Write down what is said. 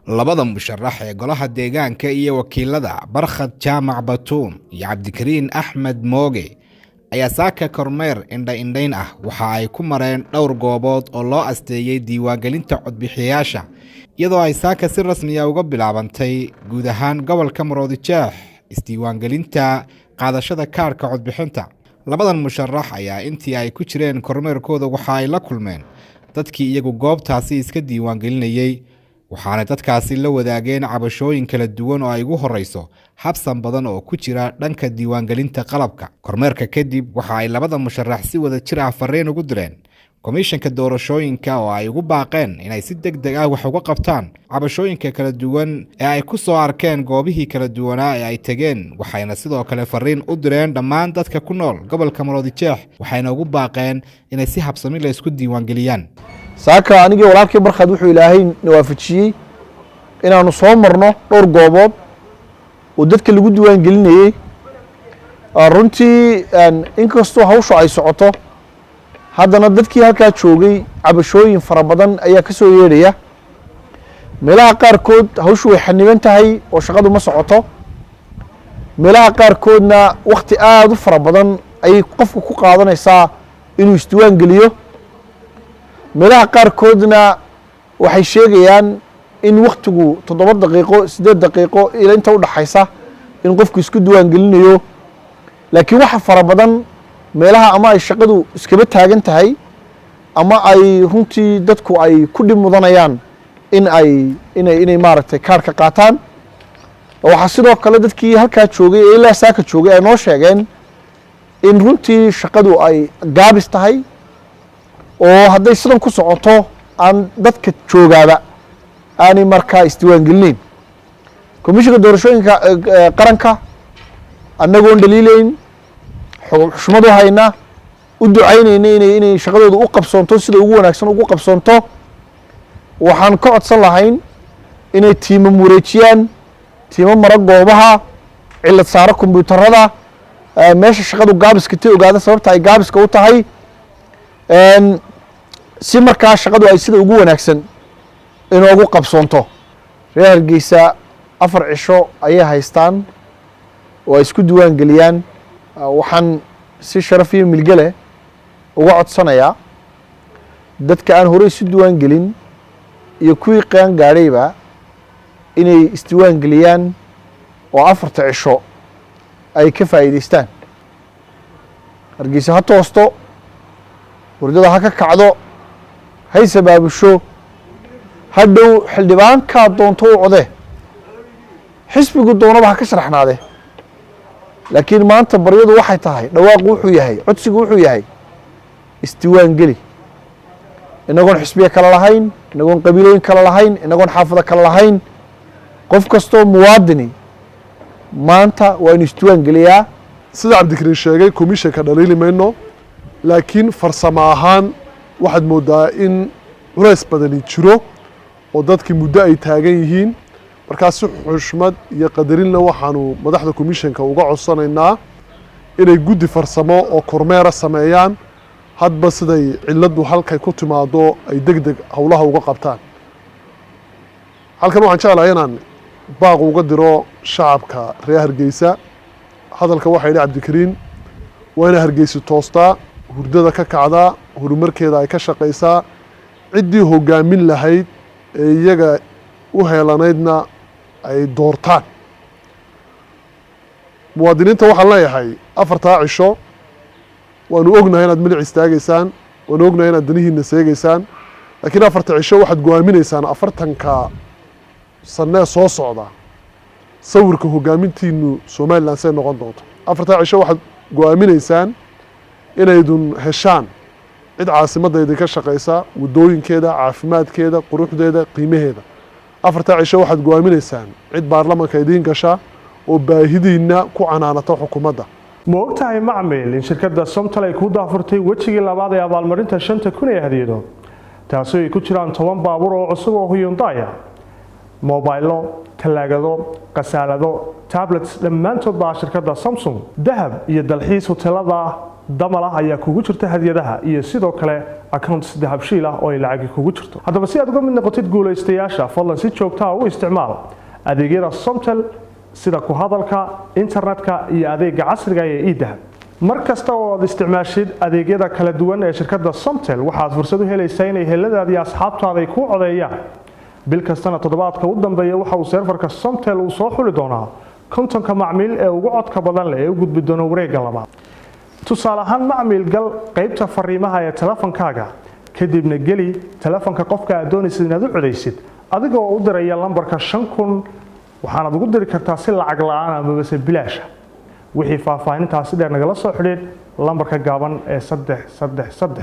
labada musharax ee golaha deegaanka iyo wakiilada Barkhad Jaamac Batuun iyo Cabdikariin Axmed Mooge ayaa saaka kormeer indhayn ah waxa ay ku mareen dhowr goobood oo loo asteeyay diiwaangelinta codbixiyayaasha iyadoo ay saaka si rasmi ah uga bilaabantay guud ahaan gobolka Maroodijeex isdiiwaangelinta qaadashada kaarka codbixinta. labadan musharax ayaa intii ay ku jireen kormeerkooda waxa ay la kulmeen dadkii iyagu goobtaasi iska diiwaangelinayay waxaana dadkaasi la wadaageen cabashooyin kala duwan oo ay ugu horeyso habsan badan oo ku jira dhanka diiwaangelinta qalabka. kormeerka kadib waxa ay labada musharax si wada jir ah fariin ugu direen komishanka doorashooyinka oo ay ugu baaqeen inay si degdeg ah wax uga qabtaan cabashooyinka kala duwan ee ay ku soo arkeen goobihii kala duwanaa ee ay tageen. waxayna sidoo kale fariin u direen dhammaan dadka ku nool gobolka Maroodijeex waxayna ugu baaqeen inay si habsami leh isku diiwaangeliyaan. saaka anigii walaalkii Barkhad wuxuu Ilaahay nawaafajiyay inaanu soo marno dhowr goobood oo dadka lagu diiwaangelinayay. runtii inkastoo hawshu ay socoto haddana dadkii halkaa joogay cabashooyin fara badan ayaa ka soo yeedhaya. meelaha qaarkood hawshu way xaniban tahay oo shaqadu ma socoto, meelaha qaarkoodna waqti aad u fara badan ayay qofku ku qaadanaysaa inuu isdiiwaangeliyo. meelaha qaarkoodna waxay sheegayaan in waqtigu 7 daqiiqo 8 daqiiqo ilaa inta u dhaxaysa in qofku isku diiwaangelinayo. laakiin waxa fara badan meelaha ama ay shaqadu iskaba taagan tahay ama ay runtii dadku ay ku dhib mudanayaan inay maaragtay kaarka qaataan. waxaa sidoo kale dadkii halkaa joogay ee ilaa saaka joogay ay noo sheegeen in runtii shaqadu ay gaabis tahay oo hadday sidan ku socoto aan dadka joogaaba aanay markaa isdiiwaangelinayn. komishanka doorashooyinka qaranka annagoon dhaliilayn xushmadu hayna u ducaynayna inay shaqadooda u qabsoonto sida ugu wanaagsan ugu qabsoonto. waxaan ka codsan lahayn inay tiimam wareejiyaan, tiimam mara goobaha, cilad saaro kombiyuutarada, meesha shaqadu gaabiska ta ogaada sababta ay gaabiska u tahay, si markaa shaqadu ay sida ugu wanaagsan inoogu qabsoonto. reer Hargeysa 4 cisho ayay haystaan oo ay isku diiwaangeliyaan. waxaan si sharaf iyo milgale uga codsanayaa dadka aan hore isu diiwaangelin iyo kuwii qaan gaadhayba inay isdiiwaangeliyaan oo 4 cisho ay ka faa'iidaystaan. Hargeysa ha toosto, hurdada ha ka kacdo, hay sabaabusho, hadhow xildhibaanka doonto u code, xisbigu doonaba ha ka sharaxnaade. laakiin maanta baryadu waxay tahay dhawaaqu wuxuu yahay, codsigu wuxuu yahay isdiiwaangeli. inagoon xisbiya kala lahayn, inagoon qabiilooyin kala lahayn, inagoon xaafado kala lahayn, qof kastoo muwaadini maanta waa inuu isdiiwaangeliyaa. sida Cabdikariin sheegay komishanka dhaliili mayno, laakiin farsamo ahaan waxaad moodaa in culays badani jiro oo dadkii muddo ay taagan yihiin. markaas xushmad iyo qadarinna waxaanu madaxda komishanka uga codsanaynaa inay guddi farsamo oo kormeera sameeyaan hadba siday ciladu halkay ku timaado ay degdeg howlaha uga qabtaan. halkan waxaan jeclahay inaan baaq uga diro shacabka reer Hargeysa. hadalka waxa yidhi Cabdikariin waa inay Hargeysa toostaa, hurdada ka kacdaa, horumarkeeda ay ka shaqaysaa, ciddii hogaamin lahayd ee iyaga u heelanaydna ay doortaan. muwaadiniinta waxaan leeyahay 4 cisho waanu ognahay inaad milic istaagaysaan, waanu ognahay inaad danihiina seegaysaan, laakiin 4 cisho waxaad go'aaminaysaan 40ka sanee soo socda sawirka hogaamintiinu Somaliland say noqon doonto. 4 cisho waxaad go'aaminaysaan inaydun heshaan cid caasimadayda ka shaqaysa, wadooyinkeeda, caafimaadkeeda, quruxdeeda, qiimaheeda. 4 cisho waxaad go'aaminaysaan cid baarlamaanka idiin gasha oo baahidiina ku canaanata xukuumadda. ma ogtahay macmiil in shirkadda Somtal ay ku daafurtay wejigii labaad ee abaalmarinta 5,000 ee hadiyado, taasoo ay ku jiraan 10 baabuur oo cusub oo Hyundai ah, mobaylo, talaagado, qasaalado, tablets dhammaantood baa shirkadda Samsung, dahab iyo dalxiis hoteelada damal ah ayaa kugu jirta hadiyadaha iyo sidoo kale accounts dahabshiil ah oo ay lacag kugu jirto haddaba si aad uga mid noqotid guulaystayaasha fadlan si joogto ah u isticmaal adeegyada Somtel sida ku hadalka internetka iyo adeega casriga ah ee e-dahab markasta oo aad isticmaashid adeegyada kala duwan ee shirkadda Somtel waxaad fursad u helaysaa in eheladaada iyo asxaabtaada ay ku codeeyaan bil kastana toddobaadka u dambeeya waxa uu serverka Somtel uu soo xuli doonaa kontonka macmiil ee ugu codka badan leh ee u gudbi doona wareegga labaad tusaale ahaan macmiil gal qaybta fariimaha ee telefonkaaga kadibna geli telefonka qofka aad doonaysid inaad u codeysid adigoo u diraya lambarka 5000 waxaad ugu diri kartaa si lacag la'aan ama si bilaash ah wixii faahfaahintaasi dheer nagala soo xidhiid lambarka gaaban ee 333